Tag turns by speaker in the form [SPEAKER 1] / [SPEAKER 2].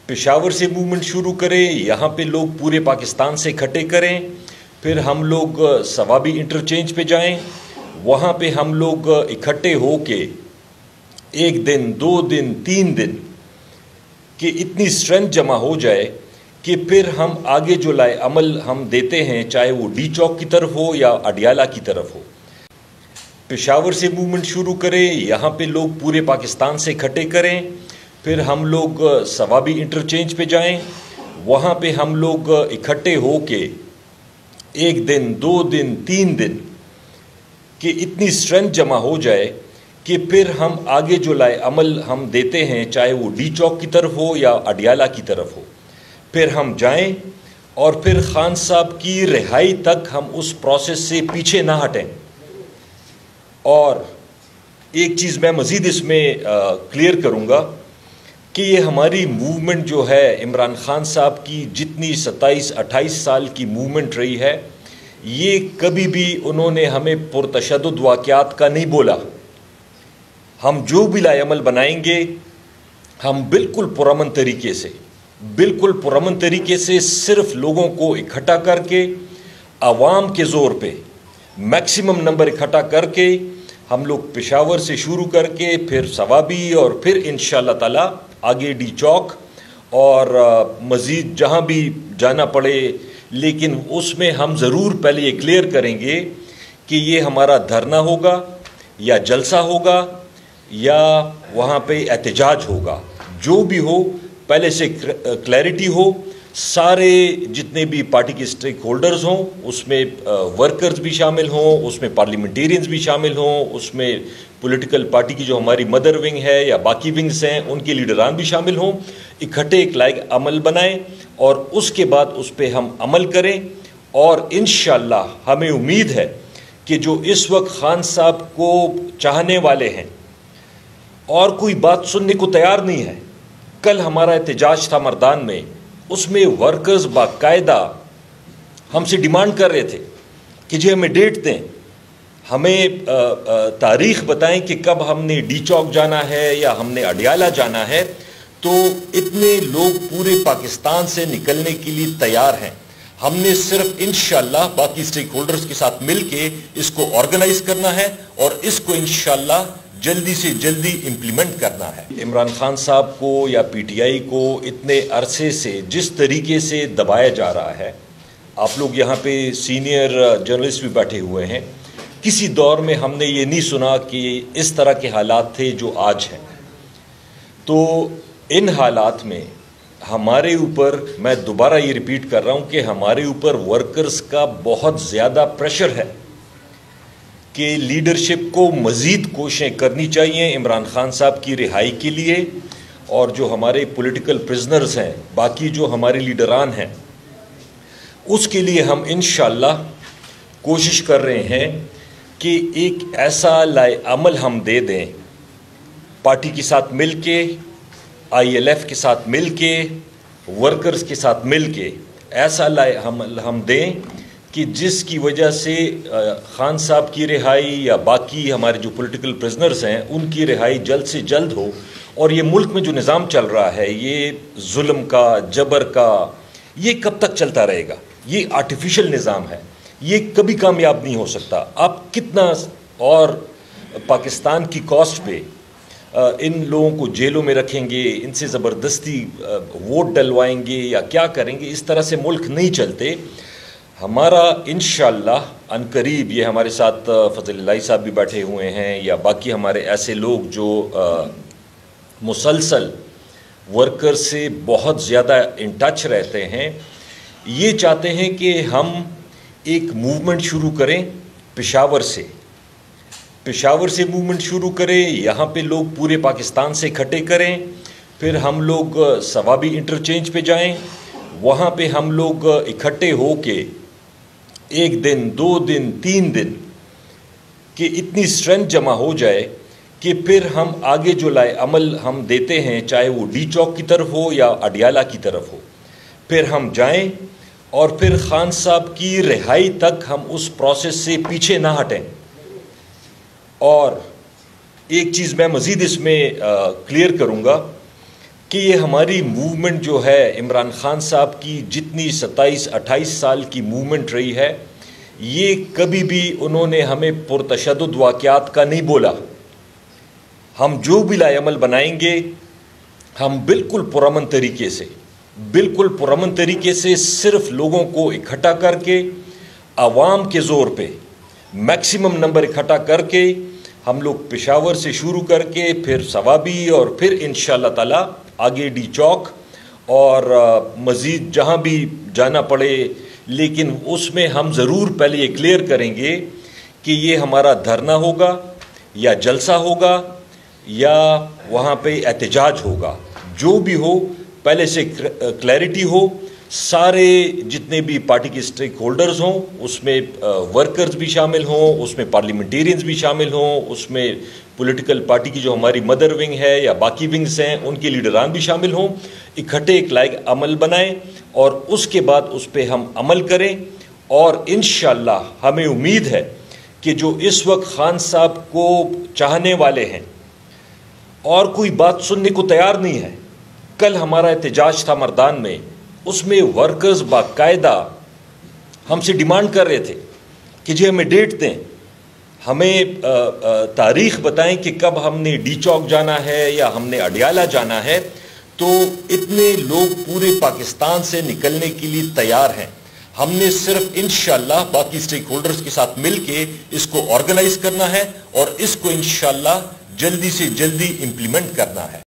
[SPEAKER 1] پشاور سے موومنٹ شروع کریں، یہاں پہ لوگ پورے پاکستان سے اکٹھے کریں، پھر ہم لوگ ثوابی انٹرچینج پہ جائیں، وہاں پہ ہم لوگ اکٹھے ہو کے 1 دن 2 دن 3 دن کہ اتنی اسٹرینتھ جمع ہو جائے کہ پھر ہم آگے جو لائے عمل ہم دیتے ہیں، چاہے وہ ڈی چوک کی طرف ہو یا اڈیالہ کی طرف ہو۔ پشاور سے موومنٹ شروع کریں، یہاں پہ لوگ پورے پاکستان سے اکٹھے کریں، پھر ہم لوگ ثوابی انٹرچینج پہ جائیں، وہاں پہ ہم لوگ اکٹھے ہو کے 1 دن 2 دن 3 دن کہ اتنی اسٹرینتھ جمع ہو جائے کہ پھر ہم آگے جو لائے عمل ہم دیتے ہیں، چاہے وہ ڈی چوک کی طرف ہو یا اڈیالہ کی طرف ہو، پھر ہم جائیں اور پھر خان صاحب کی رہائی تک ہم اس پروسیس سے پیچھے نہ ہٹیں۔ اور ایک چیز میں مزید اس میں کلیئر کروں گا کہ یہ ہماری موومنٹ جو ہے، عمران خان صاحب کی جتنی 27-28 سال کی موومنٹ رہی ہے، یہ کبھی بھی انہوں نے ہمیں پرتشدد واقعات کا نہیں بولا۔ ہم جو بھی لائے عمل بنائیں گے، ہم بالکل پرامن طریقے سے صرف لوگوں کو اکٹھا کر کے، عوام کے زور پہ میکسیمم نمبر اکٹھا کر کے ہم لوگ پشاور سے شروع کر کے پھر ثوابی اور پھر انشاءاللہ تعالی آگے ڈی چوک اور مزید جہاں بھی جانا پڑے، لیکن اس میں ہم ضرور پہلے یہ کلیئر کریں گے کہ یہ ہمارا دھرنا ہوگا یا جلسہ ہوگا یا وہاں پہ احتجاج ہوگا، جو بھی ہو پہلے سے کلیئرٹی ہو، سارے جتنے بھی پارٹی کے سٹیک ہولڈرز ہوں، اس میں ورکرز بھی شامل ہوں، اس میں پارلیمنٹیرینز بھی شامل ہوں، اس میں پولیٹیکل پارٹی کی جو ہماری مدر ونگ ہے یا باقی ونگز ہیں ان کے لیڈران بھی شامل ہوں، اکٹھے ایک لائق عمل بنائیں اور اس کے بعد اس پہ ہم عمل کریں۔ اور انشاءاللہ ہمیں امید ہے کہ جو اس وقت خان صاحب کو چاہنے والے ہیں اور کوئی بات سننے کو تیار نہیں ہے، کل ہمارا احتجاج تھا مردان میں، اس میں ورکرز باقاعدہ ہم سے ڈیمانڈ کر رہے تھے کہ جی ہمیں ڈیٹ دیں، ہمیں تاریخ بتائیں کہ کب ہم نے ڈی چوک جانا ہے یا ہم نے اڈیالہ جانا ہے۔ تو اتنے لوگ پورے پاکستان سے نکلنے کے لیے تیار ہیں، ہم نے صرف انشاءاللہ باقی سٹیک ہولڈرز کے ساتھ مل کے اس کو آرگنائز کرنا ہے اور اس کو انشاءاللہ جلدی سے جلدی امپلیمنٹ کرنا ہے۔ عمران خان صاحب کو یا پی ٹی آئی کو اتنے عرصے سے جس طریقے سے دبایا جا رہا ہے، آپ لوگ یہاں پہ سینئر جرنلسٹ بھی بیٹھے ہوئے ہیں، کسی دور میں ہم نے یہ نہیں سنا کہ اس طرح کے حالات تھے جو آج ہیں۔ تو ان حالات میں ہمارے اوپر، میں دوبارہ یہ ریپیٹ کر رہا ہوں کہ ہمارے اوپر ورکرز کا بہت زیادہ پریشر ہے کہ لیڈرشپ کو مزید کوششیں کرنی چاہیے عمران خان صاحب کی رہائی کے لیے، اور جو ہمارے پولیٹیکل پرزنرز ہیں، باقی جو ہمارے لیڈران ہیں، اس کے لیے ہم انشاءاللہ کوشش کر رہے ہیں کہ ایک ایسا لائے عمل ہم دے دیں، پارٹی کے ساتھ مل کے، آئی ایل ایف کے ساتھ مل کے، ورکرز کے ساتھ مل کے ایسا لائے عمل ہم دیں کہ جس کی وجہ سے خان صاحب کی رہائی یا باقی ہمارے جو پولیٹیکل پرزنرز ہیں ان کی رہائی جلد سے جلد ہو۔ اور یہ ملک میں جو نظام چل رہا ہے، یہ ظلم کا، جبر کا، یہ کب تک چلتا رہے گا؟ یہ آرٹیفیشل نظام ہے، یہ کبھی کامیاب نہیں ہو سکتا۔ آپ کتنا اور پاکستان کی کاسٹ پہ ان لوگوں کو جیلوں میں رکھیں گے، ان سے زبردستی ووٹ ڈلوائیں گے یا کیا کریں گے؟ اس طرح سے ملک نہیں چلتے۔ ہمارا انشاءاللہ عنقریب، یہ ہمارے ساتھ فضل الہی صاحب بھی بیٹھے ہوئے ہیں یا باقی ہمارے ایسے لوگ جو مسلسل ورکر سے بہت زیادہ ان ٹچ رہتے ہیں، یہ چاہتے ہیں کہ ہم ایک موومنٹ شروع کریں پشاور سے موومنٹ شروع کریں، یہاں پہ لوگ پورے پاکستان سے اکٹھے کریں، پھر ہم لوگ ثوابی انٹرچینج پہ جائیں، وہاں پہ ہم لوگ اکٹھے ہو کے 1 دن 2 دن 3 دن کہ اتنی اسٹرینتھ جمع ہو جائے کہ پھر ہم آگے جو لائے عمل ہم دیتے ہیں، چاہے وہ ڈی چوک کی طرف ہو یا اڈیالہ کی طرف ہو، پھر ہم جائیں اور پھر خان صاحب کی رہائی تک ہم اس پروسیس سے پیچھے نہ ہٹیں۔ اور ایک چیز میں مزید اس میں کلیئر کروں گا کہ یہ ہماری موومنٹ جو ہے عمران خان صاحب کی جتنی 27-28 سال کی موومنٹ رہی ہے، یہ کبھی بھی انہوں نے ہمیں پرتشدد واقعات کا نہیں بولا۔ ہم جو بھی لائے عمل بنائیں گے، ہم بالکل پرامن طریقے سے صرف لوگوں کو اکٹھا کر کے، عوام کے زور پہ میکسیمم نمبر اکٹھا کر کے، ہم لوگ پشاور سے شروع کر کے پھر سوابی اور پھر انشاءاللہ تعالی آگے ڈی چوک اور مزید جہاں بھی جانا پڑے، لیکن اس میں ہم ضرور پہلے یہ کلیئر کریں گے کہ یہ ہمارا دھرنا ہوگا یا جلسہ ہوگا یا وہاں پہ احتجاج ہوگا، جو بھی ہو پہلے سے کلیئرٹی ہو، سارے جتنے بھی پارٹی کے سٹیک ہولڈرز ہوں، اس میں ورکرز بھی شامل ہوں، اس میں پارلیمنٹیرینز بھی شامل ہوں، اس میں پولیٹیکل پارٹی کی جو ہماری مدر ونگ ہے یا باقی ونگز ہیں ان کے لیڈران بھی شامل ہوں، اکٹھے ایک لائق عمل بنائیں اور اس کے بعد اس پہ ہم عمل کریں۔ اور انشاءاللہ ہمیں امید ہے کہ جو اس وقت خان صاحب کو چاہنے والے ہیں اور کوئی بات سننے کو تیار نہیں ہے، کل ہمارا احتجاج تھا مردان میں، اس میں ورکرز باقاعدہ ہم سے ڈیمانڈ کر رہے تھے کہ جی ہمیں ڈیٹ دیں، ہمیں تاریخ بتائیں کہ کب ہم نے ڈی چوک جانا ہے یا ہم نے اڈیالہ جانا ہے۔ تو اتنے لوگ پورے پاکستان سے نکلنے کے لیے تیار ہیں، ہم نے صرف انشاءاللہ باقی سٹیک ہولڈرز کے ساتھ مل کے اس کو آرگنائز کرنا ہے اور اس کو انشاءاللہ جلدی سے جلدی امپلیمنٹ کرنا ہے۔